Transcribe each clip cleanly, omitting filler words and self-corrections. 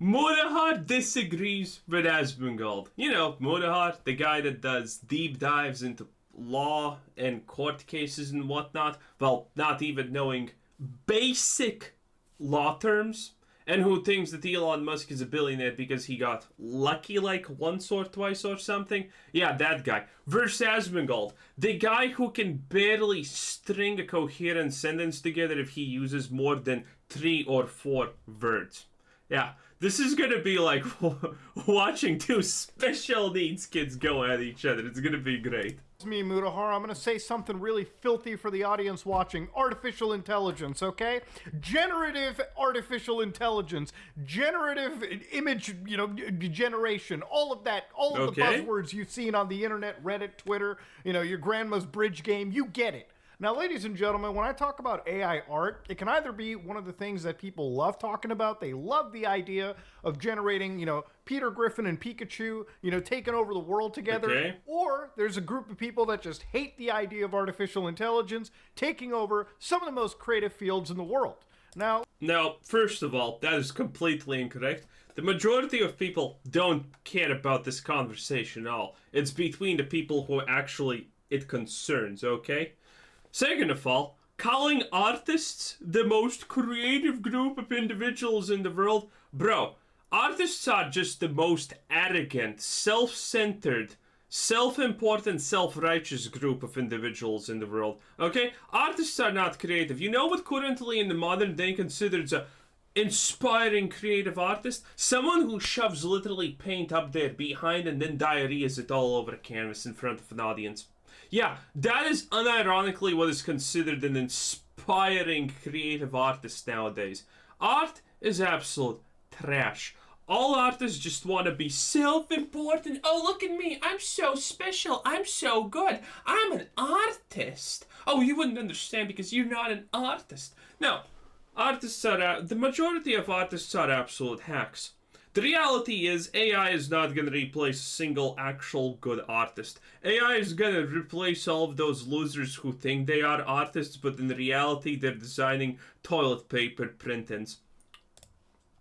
Mutahar disagrees with Asmongold. You know, Mutahar, the guy that does deep dives into law and court cases and whatnot, well, not even knowing basic law terms, and who thinks that Elon Musk is a billionaire because he got lucky like once or twice or something. Yeah, that guy. Versus Asmongold, the guy who can barely string a coherent sentence together if he uses more than 3 or 4 words. Yeah, this is gonna be like watching two special needs kids go at each other. It's gonna be great. It's me, Mutahar. I'm going to say something really filthy for the audience watching. Artificial intelligence, okay? Generative artificial intelligence. Generative image, generation. All of that. All of the buzzwords you've seen on the internet, Reddit, Twitter, your grandma's bridge game. You get it. Now, ladies and gentlemen, when I talk about AI art, it can either be one of the things that people love talking about. They love the idea of generating, Peter Griffin and Pikachu, taking over the world together. Okay. Or there's a group of people that just hate the idea of artificial intelligence taking over some of the most creative fields in the world. Now, first of all, that is completely incorrect. The majority of people don't care about this conversation at all. It's between the people who actually it concerns, okay? Second of all, calling artists the most creative group of individuals in the world, bro, artists are just the most arrogant, self-centered, self-important, self-righteous group of individuals in the world, okay? Artists are not creative. You know what currently in the modern day considered a inspiring creative artist? Someone who shoves literally paint up their behind and then diarrheas it all over a canvas in front of an audience. Yeah, that is unironically what is considered an inspiring creative artist nowadays. Art is absolute trash. All artists just want to be self-important. Oh, look at me. I'm so special. I'm so good. I'm an artist. Oh, you wouldn't understand because you're not an artist. No, artists are... the majority of artists are absolute hacks. The reality is, AI is not going to replace a single actual good artist. AI is going to replace all of those losers who think they are artists, but in reality they're designing toilet paper print-ins.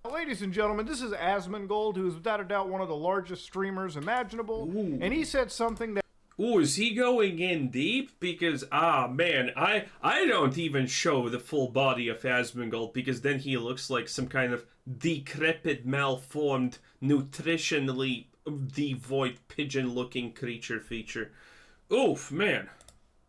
Ladies and gentlemen, this is Asmongold, who is without a doubt one of the largest streamers imaginable. Ooh. And he said something that... Ooh, is he going in deep? Because, man, I don't even show the full body of Asmongold because then he looks like some kind of decrepit, malformed, nutritionally devoid, pigeon-looking creature feature. Oof, man.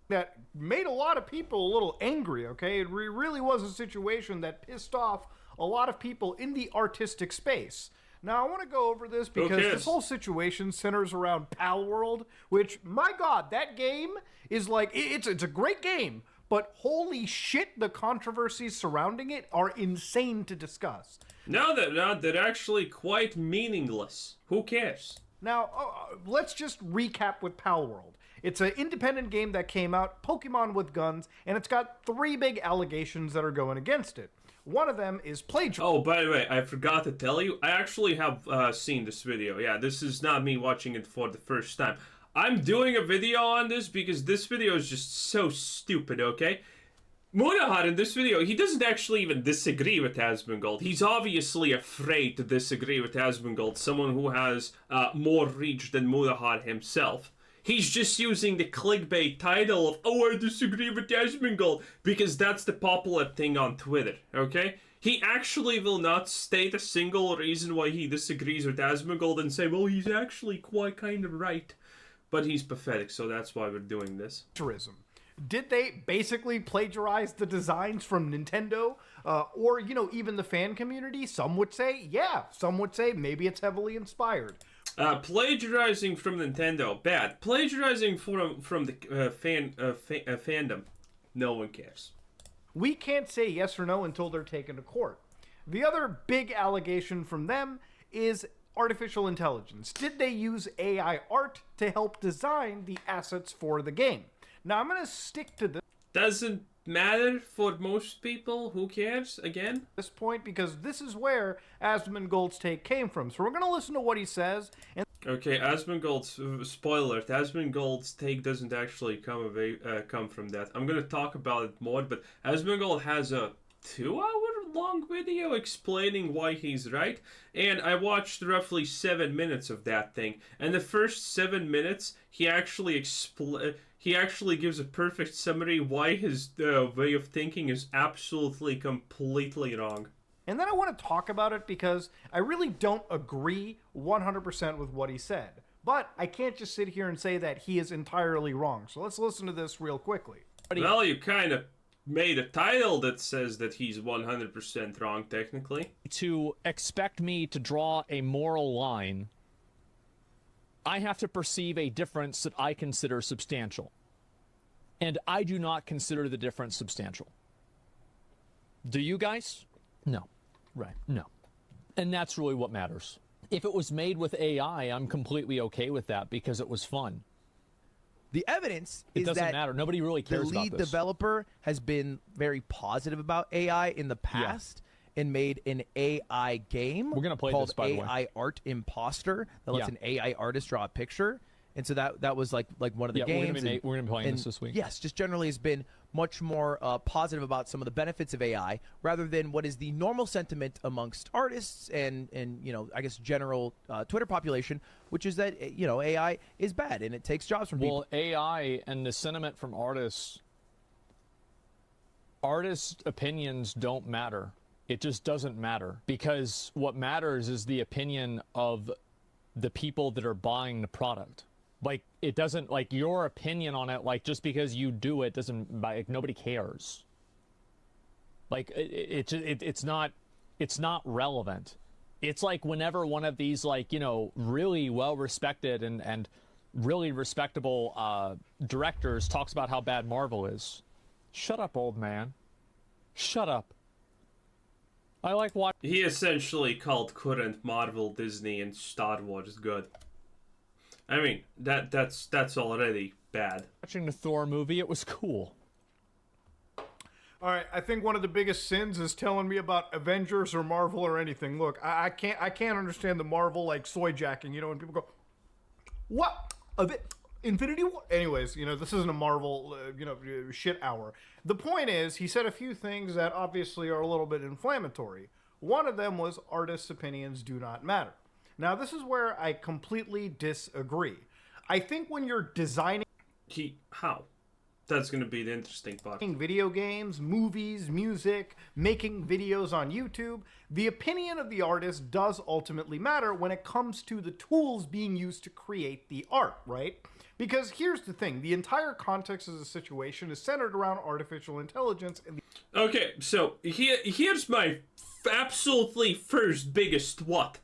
That made a lot of people a little angry, okay? It really was a situation that pissed off a lot of people in the artistic space. Now, I want to go over this because this whole situation centers around Palworld, which, my God, that game is like, it's a great game, but holy shit, the controversies surrounding it are insane to discuss. No, they're actually quite meaningless. Who cares? Now, let's just recap with Palworld. It's an independent game that came out, Pokemon with guns, and it's got 3 big allegations that are going against it. One of them is plagiarism. Oh, by the way, I forgot to tell you, I actually have seen this video. Yeah, this is not me watching it for the first time. I'm doing a video on this because this video is just so stupid, okay? Mutahar in this video, he doesn't actually even disagree with Asmongold. He's obviously afraid to disagree with Asmongold, someone who has more reach than Mutahar himself. He's just using the clickbait title of, oh, I disagree with Asmongold, because that's the popular thing on Twitter, okay? He actually will not state a single reason why he disagrees with Asmongold and say, well, he's actually quite kind of right. But he's pathetic, so that's why we're doing this. Did they basically plagiarize the designs from Nintendo? Or, even the fan community? Some would say, yeah. Some would say maybe it's heavily inspired. Plagiarizing from Nintendo, bad. Plagiarizing from the fandom, no one cares. We can't say yes or no until they're taken to court. The other big allegation from them is artificial intelligence. Did they use AI art to help design the assets for the game? Now, I'm going to stick to this. Doesn't matter for most people. Who cares? Again? This point, because this is where Asmongold's take came from. So we're going to listen to what he says. And okay, Asmongold's spoiler. Asmongold's take doesn't actually come from that. I'm going to talk about it more, but Asmongold has a 2-hour long video explaining why he's right, and I watched roughly 7 minutes of that thing. And the first 7 minutes, he actually gives a perfect summary why his way of thinking is absolutely, completely wrong. And then I want to talk about it because I really don't agree 100% with what he said. But I can't just sit here and say that he is entirely wrong. So let's listen to this real quickly. Well, you kind of made a title that says that he's 100% wrong, technically. To expect me to draw a moral line, I have to perceive a difference that I consider substantial. And I do not consider the difference substantial. Do you guys? No. Right. No. And that's really what matters. If it was made with AI, I'm completely okay with that because it was fun. The evidence It is doesn't that matter. Nobody really the cares about lead this. developer has been very positive about AI in the past and made an AI game We're gonna play called this, by the way. AI Art Imposter that lets Yeah. an AI artist draw a picture. And so that was like one of the Yeah, games. we're gonna be playing and this week. Yes, just generally has been much more positive about some of the benefits of AI rather than what is the normal sentiment amongst artists and I guess general Twitter population, which is that AI is bad and it takes jobs from people. Well, AI and the sentiment from artists opinions don't matter. It just doesn't matter because what matters is the opinion of the people that are buying the product. Like, it doesn't, like, your opinion on it, like, just because you do it doesn't, like, nobody cares. Like, it's not relevant. It's like whenever one of these, like, really well-respected and really respectable directors talks about how bad Marvel is. Shut up, old man. Shut up. I like watching. He essentially called current Marvel, Disney, and Star Wars good. I mean, that's already bad. Watching the Thor movie. It was cool. All right, I think one of the biggest sins is telling me about Avengers or Marvel or anything. Look, I can't understand the Marvel like soy jacking. When people go, "What? Infinity War?" Anyways, this isn't a Marvel, shit hour. The point is, he said a few things that obviously are a little bit inflammatory. One of them was artists' opinions do not matter. Now, this is where I completely disagree. I think when you're designing How? That's gonna be the interesting part. video games, movies, music, making videos on YouTube, the opinion of the artist does ultimately matter when it comes to the tools being used to create the art, right? Because here's the thing, the entire context of the situation is centered around artificial intelligence and Okay, so here's my absolutely first biggest what.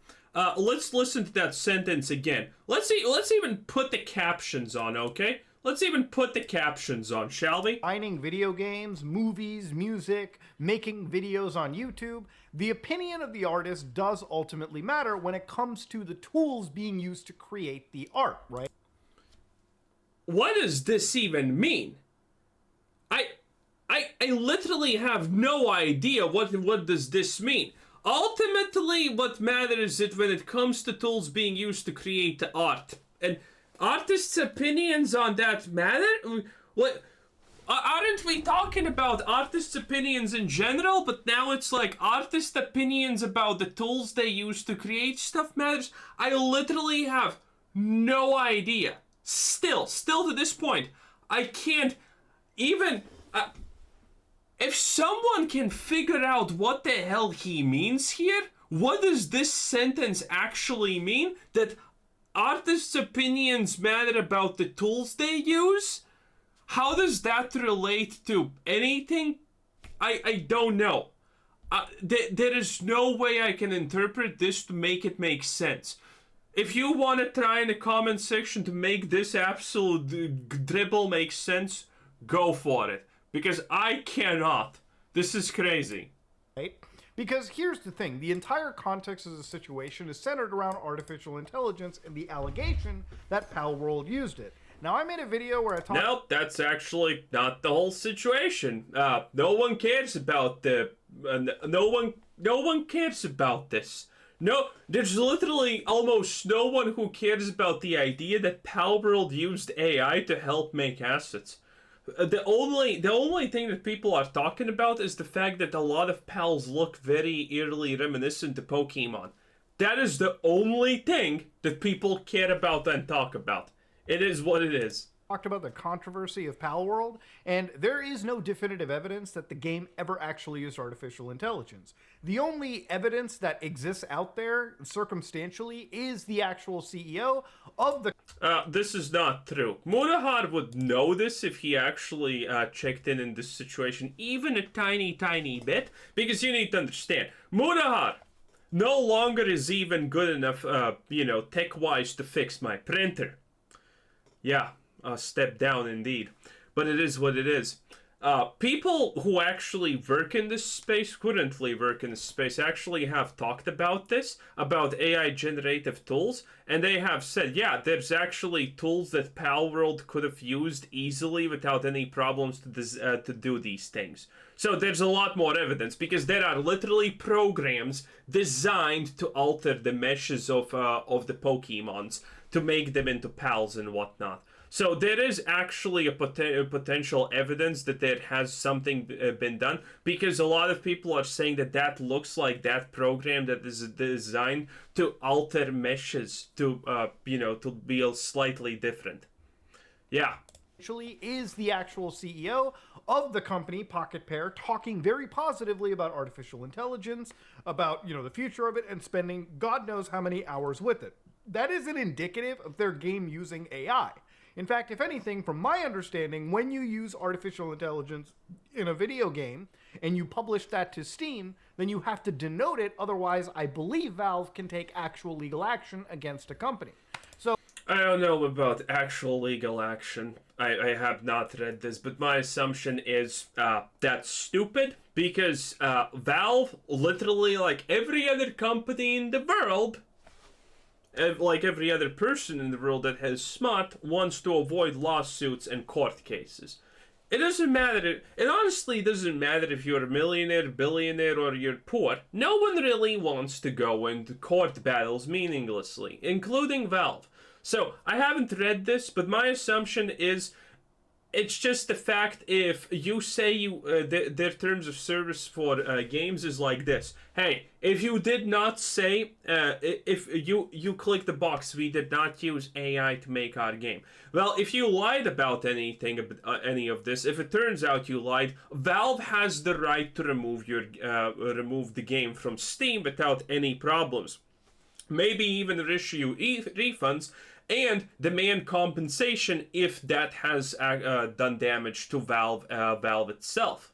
Let's listen to that sentence again. Let's even put the captions on, okay? Let's even put the captions on, shall we? designing video games, movies, music, making videos on YouTube, the opinion of the artist does ultimately matter when it comes to the tools being used to create the art, right? What does this even mean? I literally have no idea what does this mean. Ultimately, what matters is when it comes to tools being used to create the art. And artists' opinions on that matter? What? Aren't we talking about artists' opinions in general, but now it's like artists' opinions about the tools they use to create stuff matters? I literally have no idea. Still to this point, I can't even... if someone can figure out what the hell he means here, what does this sentence actually mean? That artists' opinions matter about the tools they use? How does that relate to anything? I don't know. There is no way I can interpret this to make it make sense. If you want to try in the comment section to make this absolute dribble make sense, go for it. Because I cannot. This is crazy. Right? Because here's the thing, the entire context of the situation is centered around artificial intelligence and the allegation that Palworld used it. Now, I made a video where I talked... Nope, that's actually not the whole situation. No one cares about the... no one cares about this. No, there's literally almost no one who cares about the idea that Palworld used AI to help make assets. the only thing that people are talking about is the fact that a lot of pals look very eerily reminiscent to Pokemon. That is the only thing that people care about and talk about. It is what it is. Talked about the controversy of Palworld, and there is no definitive evidence that the game ever actually used artificial intelligence. The only evidence that exists out there, circumstantially, is the actual CEO of the... This is not true. Mutahar would know this if he actually checked in this situation, even a tiny, tiny bit, because you need to understand, Mutahar no longer is even good enough, tech-wise to fix my printer. Yeah. A step down indeed, but it is what it is. People who actually work in this space, currently work in this space, actually have talked about this, about AI generative tools, and they have said, yeah, there's actually tools that Palworld could have used easily without any problems to do these things. So there's a lot more evidence, because there are literally programs designed to alter the meshes of the Pokemons to make them into pals and whatnot. So there is actually a potential evidence that there has something been done, because a lot of people are saying that looks like that program that is designed to alter meshes to to be slightly different. Yeah. Actually is the actual CEO of the company, Pocket Pair, talking very positively about artificial intelligence, about, the future of it, and spending God knows how many hours with it. That isn't indicative of their game using AI. In fact, if anything, from my understanding, when you use artificial intelligence in a video game and you publish that to Steam, then you have to denote it. Otherwise, I believe Valve can take actual legal action against a company. So I don't know about actual legal action. I have not read this, but my assumption is that's stupid, because Valve, literally like every other company in the world, like every other person in the world that has smut, wants to avoid lawsuits and court cases. It doesn't matter. It honestly doesn't matter if you're a millionaire, billionaire, or you're poor. No one really wants to go into court battles meaninglessly, including Valve. So, I haven't read this, but my assumption is it's just the fact if you say their terms of service for games is like this. Hey, if you did not say, if you click the box, we did not use AI to make our game. Well, if you lied about anything, any of this, if it turns out you lied, Valve has the right to remove the game from Steam without any problems. Maybe even issue refunds, and demand compensation if that has done damage to Valve itself.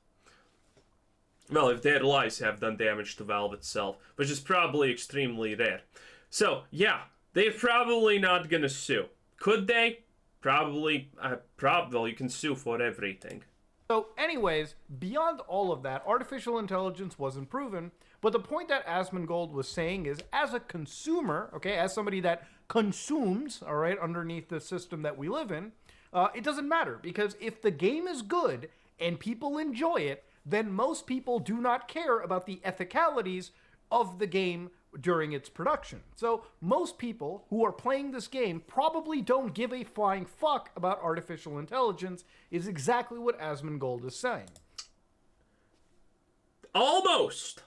Well, if their lies have done damage to Valve itself, which is probably extremely rare. So, yeah, they're probably not gonna sue. Could they? Probably. Well, you can sue for everything. So anyways, beyond all of that, artificial intelligence wasn't proven, but the point that Asmongold was saying is, as a consumer, okay, as somebody that consumes, all right, underneath the system that we live in, it doesn't matter, because if the game is good and people enjoy it, then most people do not care about the ethicalities of the game during its production. So most people who are playing this game probably don't give a flying fuck about artificial intelligence, is exactly what Asmongold is saying. Almost.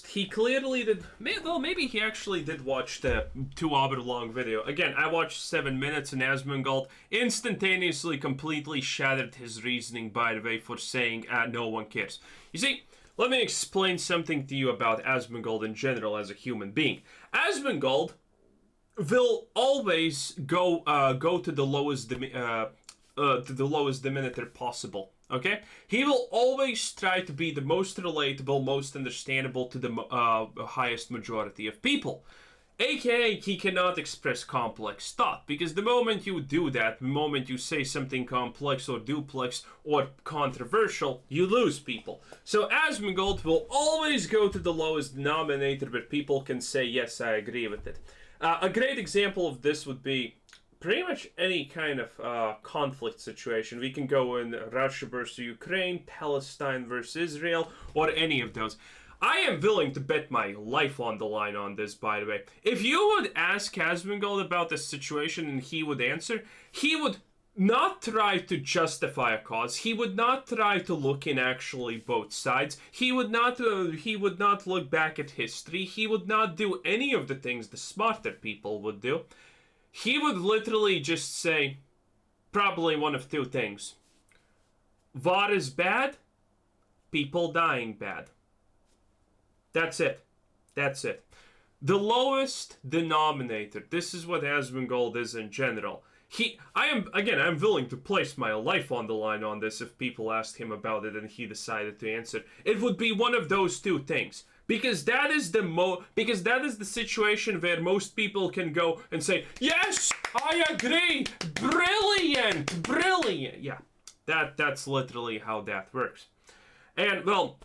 He clearly did. Well, maybe he actually did watch the 2-hour-long video. Again, I watched 7 minutes, and Asmongold instantaneously completely shattered his reasoning, by the way, for saying, no one cares. You see, let me explain something to you about Asmongold in general as a human being. Asmongold will always go to the lowest denominator possible. Okay? He will always try to be the most relatable, most understandable to the highest majority of people. AKA, he cannot express complex thought, because the moment you do that, the moment you say something complex or duplex or controversial, you lose people. So Asmongold will always go to the lowest denominator where people can say, yes, I agree with it. A great example of this would be pretty much any kind of conflict situation. We can go in Russia versus Ukraine, Palestine versus Israel, or any of those. I am willing to bet my life on the line on this, by the way. If you would ask Asmongold about this situation and he would answer, he would not try to justify a cause. He would not try to look in actually both sides. He would not look back at history. He would not do any of the things the smarter people would do. He would literally just say probably one of two things. War is bad, people dying bad. That's it. That's it. The lowest denominator. This is what Asmongold is in general. I'm willing to place my life on the line on this if people asked him about it and he decided to answer. It would be one of those two things. Because that is the situation where most people can go and say, yes, I agree, brilliant, brilliant. Yeah, that's literally how that works. And, well,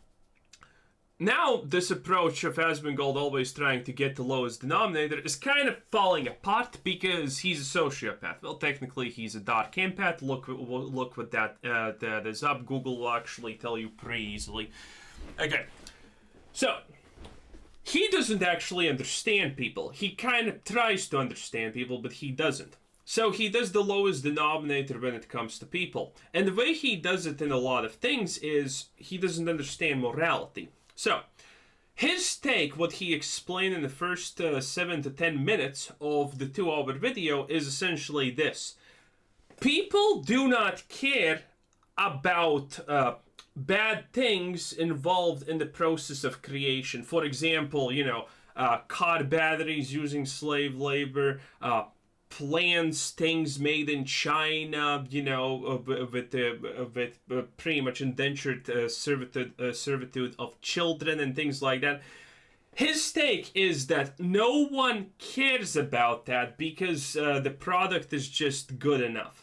now this approach of Asmongold always trying to get the lowest denominator is kind of falling apart because he's a sociopath. Well, technically he's a dark empath. Look what that is up. Google will actually tell you pretty easily. Okay, so he doesn't actually understand people. He kind of tries to understand people, but he doesn't. So he does the lowest denominator when it comes to people. And the way he does it in a lot of things is he doesn't understand morality. So, his take, what he explained in the first 7 to 10 minutes of the 2-hour video is essentially this. People do not care about bad things involved in the process of creation. For example, car batteries using slave labor, plants, things made in China, with pretty much indentured servitude of children and things like that. His take is that no one cares about that because the product is just good enough.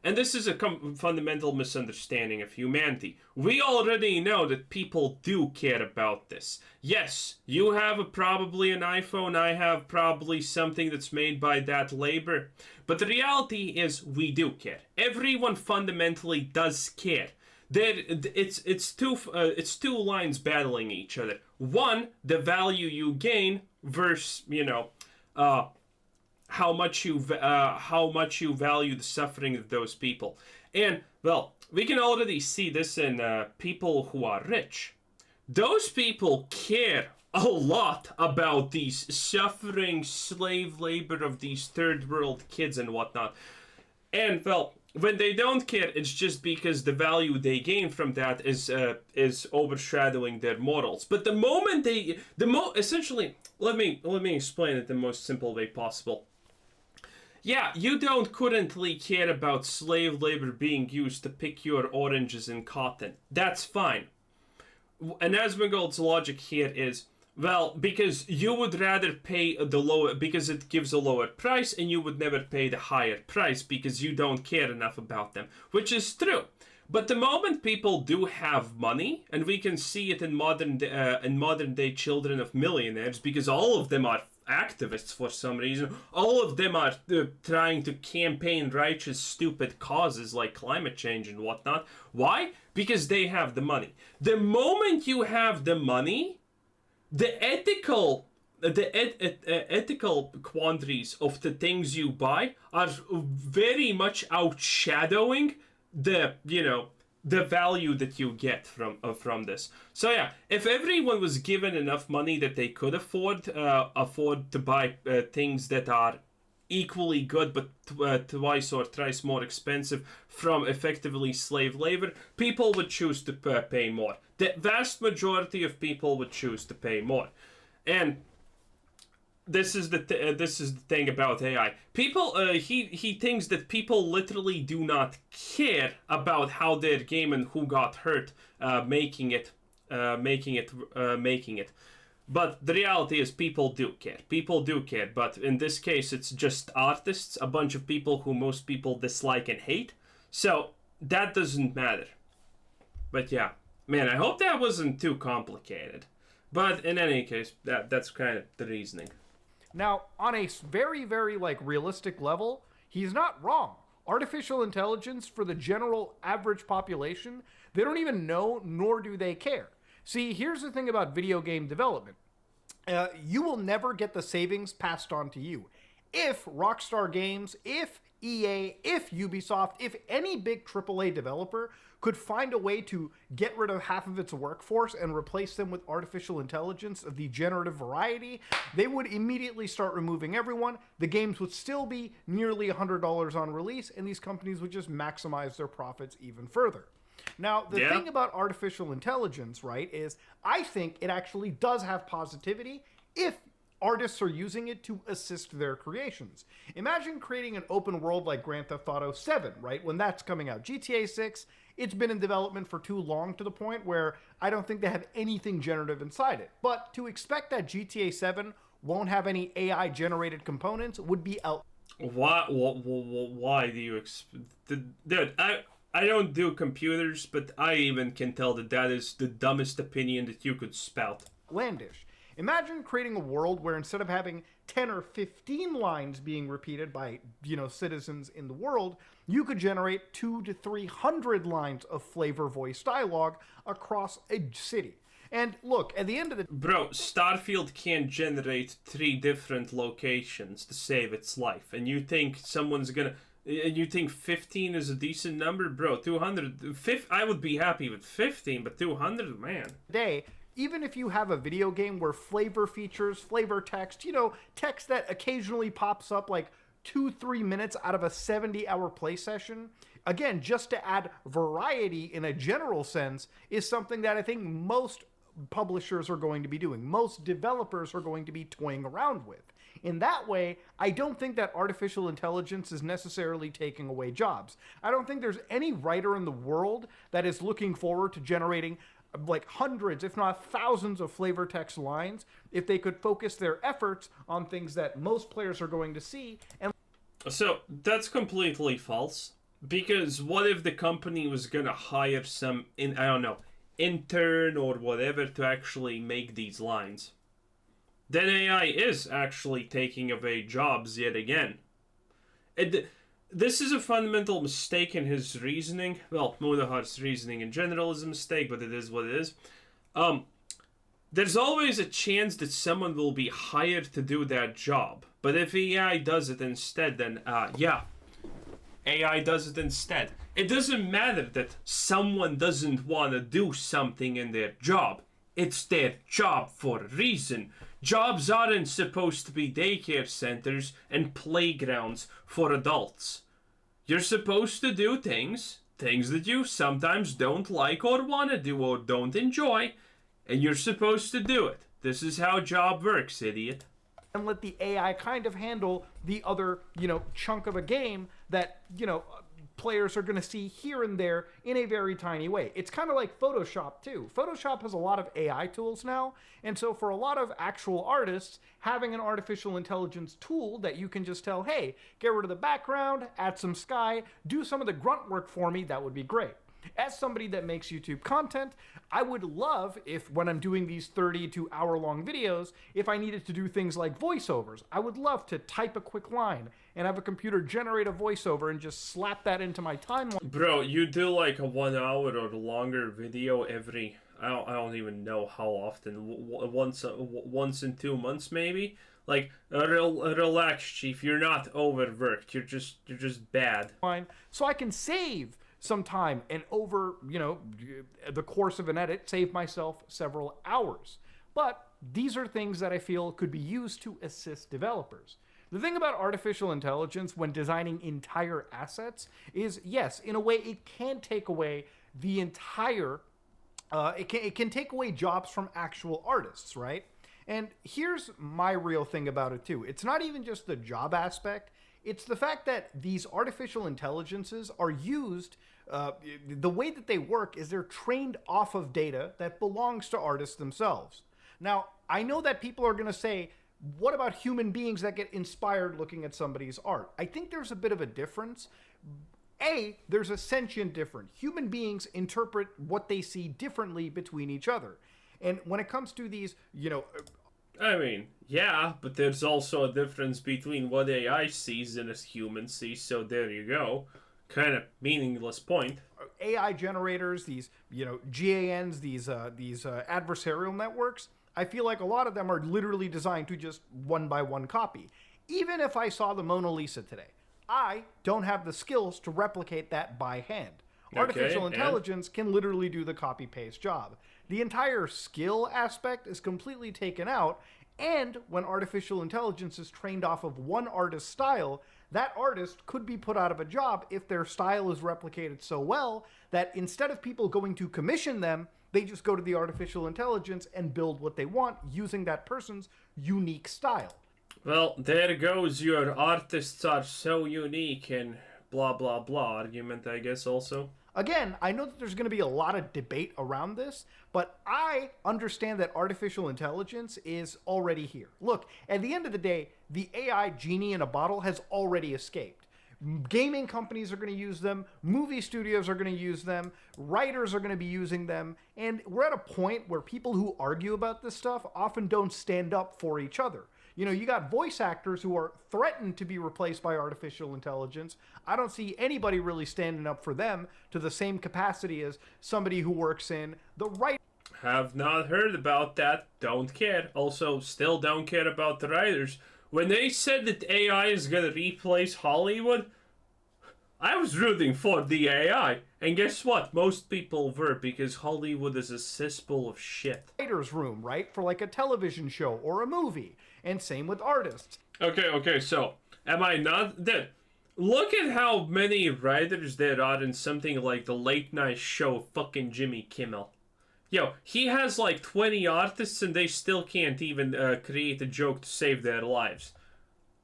And this is a fundamental misunderstanding of humanity. We already know that people do care about this. Yes, you have probably an iPhone, I have probably something that's made by that labor. But the reality is we do care. Everyone fundamentally does care. It's two lines battling each other. One, the value you gain versus, how much you value the suffering of those people. And, well, we can already see this in people who are rich. Those people care a lot about these suffering slave labor of these third world kids and whatnot. And, well, when they don't care, it's just because the value they gain from that is overshadowing their morals. But the moment essentially, let me explain it the most simple way possible. Yeah, you don't currently care about slave labor being used to pick your oranges and cotton. That's fine. And Asmongold's logic here is, well, because you would rather pay the lower, because it gives a lower price, and you would never pay the higher price because you don't care enough about them, which is true. But the moment people do have money, and we can see it in modern day children of millionaires, because all of them are activists for some reason. All of them are trying to campaign righteous, stupid causes like climate change and whatnot. Why? Because they have the money. The moment you have the money, the ethical quandaries of the things you buy are very much outshadowing the value that you get from this. So yeah, if everyone was given enough money that they could afford to buy things that are equally good but twice or thrice more expensive from effectively slave labor, people would choose to pay more. The vast majority of people would choose to pay more. And this is the thing about AI. People, he thinks that people literally do not care about how their game and who got hurt making it. But the reality is people do care. People do care. But in this case, it's just artists, a bunch of people who most people dislike and hate. So that doesn't matter. But yeah, man, I hope that wasn't too complicated. But in any case, that's kind of the reasoning. Now, on a very, very, realistic level, he's not wrong. Artificial intelligence, for the general average population, they don't even know, nor do they care. See, here's the thing about video game development. You will never get the savings passed on to you. If Rockstar Games, if EA, if Ubisoft, if any big AAA developer could find a way to get rid of half of its workforce and replace them with artificial intelligence of the generative variety, they would immediately start removing everyone. The games would still be nearly $100 on release, and these companies would just maximize their profits even further. Now, the thing about artificial intelligence, right, is I think it actually does have positivity if artists are using it to assist their creations. Imagine creating an open world like Grand Theft Auto 7, right, when that's coming out. GTA 6, it's been in development for too long to the point where I don't think they have anything generative inside it. But to expect that GTA 7 won't have any AI-generated components would be out. Why do you expect... Dude, I don't do computers, but I even can tell that that is the dumbest opinion that you could spout. Outlandish. Imagine creating a world where instead of having 10 or 15 lines being repeated by, citizens in the world, you could generate 200 to 300 lines of flavor voice dialogue across a city. And look, at the end of the... Bro, Starfield can't generate 3 different locations to save its life, and you think someone's gonna... And you think 15 is a decent number? Bro, 200... I would be happy with 15, but 200, man. Day, even if you have a video game where flavor features, flavor text, text that occasionally pops up like 2-3 minutes out of a 70-hour play session, again, just to add variety in a general sense, is something that I think most publishers are going to be doing. Most developers are going to be toying around with. In that way, I don't think that artificial intelligence is necessarily taking away jobs. I don't think there's any writer in the world that is looking forward to generating like hundreds, if not thousands of flavor text lines if they could focus their efforts on things that most players are going to see. And so that's completely false, because what if the company was gonna hire some intern or whatever to actually make these lines? Then AI is actually taking away jobs yet again. This is a fundamental mistake in his reasoning. Well, Mutahar's reasoning in general is a mistake, but it is what it is. There's always a chance that someone will be hired to do that job. But if AI does it instead, then AI does it instead. It doesn't matter that someone doesn't want to do something in their job. It's their job for a reason. Jobs aren't supposed to be daycare centers and playgrounds for adults. You're supposed to do things that you sometimes don't like or want to do or don't enjoy, and you're supposed to do it. This is how job works, idiot. And let the AI kind of handle the other, chunk of a game that, players are going to see here and there in a very tiny way. It's kind of like Photoshop too. Photoshop has a lot of AI tools now, and so for a lot of actual artists, having an artificial intelligence tool that you can just tell, hey, get rid of the background, add some sky, do some of the grunt work for me, that would be great. As somebody that makes YouTube content, I would love if when I'm doing these 32 hour-long videos, if I needed to do things like voiceovers, I would love to type a quick line and have a computer generate a voiceover and just slap that into my timeline. Bro, you do like a 1 hour or longer video every, I don't even know how often, once in 2 months maybe? Like, relax, Chief, you're not overworked, you're just bad. So I can save some time and over, the course of an edit, save myself several hours. But these are things that I feel could be used to assist developers. The thing about artificial intelligence when designing entire assets is, yes, in a way it can take away the entire, it can take away jobs from actual artists, right? And here's my real thing about it too. It's not even just the job aspect. It's the fact that these artificial intelligences are used, the way that they work is they're trained off of data that belongs to artists themselves. Now, I know that people are going to say, what about human beings that get inspired looking at somebody's art? I think there's a bit of a difference. There's a sentient difference. Human beings interpret what they see differently between each other. And when it comes to these, I mean, yeah, but there's also a difference between what AI sees and a human sees, so there you go. Kind of meaningless point. AI generators, these, GANs, these adversarial networks, I feel like a lot of them are literally designed to just one by one copy. Even if I saw the Mona Lisa today, I don't have the skills to replicate that by hand. Artificial and? intelligence can literally do the copy-paste job. The entire skill aspect is completely taken out, and when artificial intelligence is trained off of one artist's style, that artist could be put out of a job if their style is replicated so well that instead of people going to commission them, they just go to the artificial intelligence and build what they want using that person's unique style. Well, there goes your artists are so unique and blah blah blah argument, I guess, also. Again, I know that there's going to be a lot of debate around this, but I understand that artificial intelligence is already here. Look, at the end of the day, the AI genie in a bottle has already escaped. Gaming companies are going to use them, movie studios are going to use them, writers are going to be using them, and we're at a point where people who argue about this stuff often don't stand up for each other. You know, you got voice actors who are threatened to be replaced by artificial intelligence. I don't see anybody really standing up for them to the same capacity as somebody who works in the right. Have not heard about that. Don't care. Also, still don't care about the writers. When they said that AI is gonna replace Hollywood, I was rooting for the AI. And guess what? Most people were, because Hollywood is a cesspool of shit. Writer's room, right? For like a television show or a movie. And same with artists. Okay, so, am I not dead? Look at how many writers there are in something like the late night show fucking Jimmy Kimmel. Yo, he has like 20 artists and they still can't even create a joke to save their lives.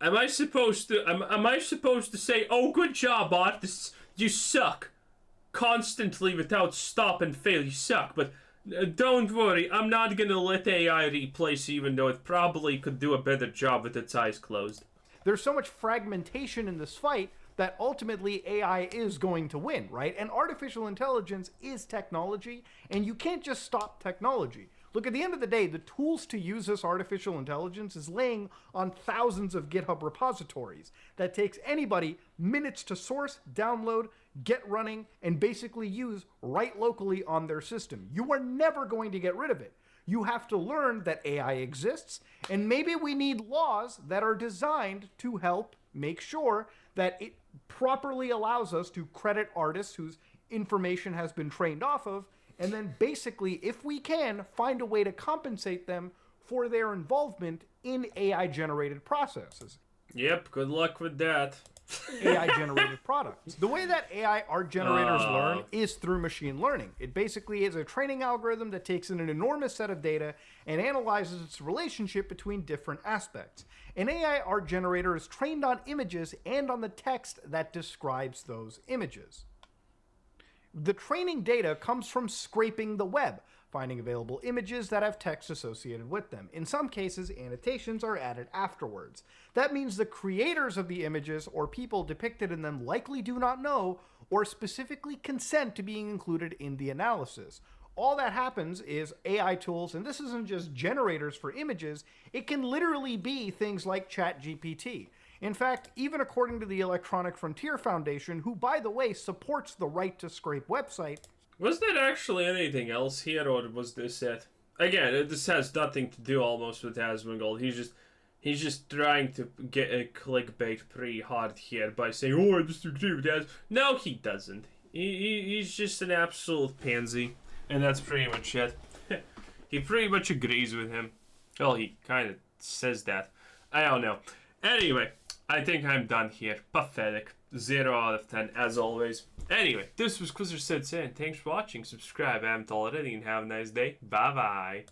Am I supposed to say, oh, good job, artists, you suck. Constantly without stop and fail, you suck, but don't worry, I'm not gonna let AI replace you, even though it probably could do a better job with its eyes closed. There's so much fragmentation in this fight that ultimately AI is going to win, right? And artificial intelligence is technology, and you can't just stop technology. Look, at the end of the day, the tools to use this artificial intelligence is laying on thousands of GitHub repositories that takes anybody minutes to source, download, get running, and basically use right locally on their system. You are never going to get rid of it. You have to learn that AI exists, and maybe we need laws that are designed to help make sure that it properly allows us to credit artists whose information has been trained off of, and then basically, if we can, find a way to compensate them for their involvement in AI-generated processes. Yep, good luck with that. AI-generated products. The way that AI art generators learn is through machine learning. It basically is a training algorithm that takes in an enormous set of data and analyzes its relationship between different aspects. An AI art generator is trained on images and on the text that describes those images. The training data comes from scraping the web, finding available images that have text associated with them. In some cases, annotations are added afterwards. That means the creators of the images or people depicted in them likely do not know or specifically consent to being included in the analysis. All that happens is AI tools, and this isn't just generators for images, it can literally be things like ChatGPT. In fact, even according to the Electronic Frontier Foundation, who, by the way, supports the right to scrape website. Was there actually anything else here, or was this it? Again, this has nothing to do almost with Asmongold. He's just trying to get a clickbait pretty hard here by saying, oh, I just agree with that. No, he doesn't. He's just an absolute pansy. And that's pretty much it. He pretty much agrees with him. Well, he kind of says that. I don't know. Anyway, I think I'm done here. Pathetic. 0 out of 10, as always. Anyway, this was Quizzer Said, and thanks for watching. Subscribe if you haven't already, and have a nice day. Bye-bye.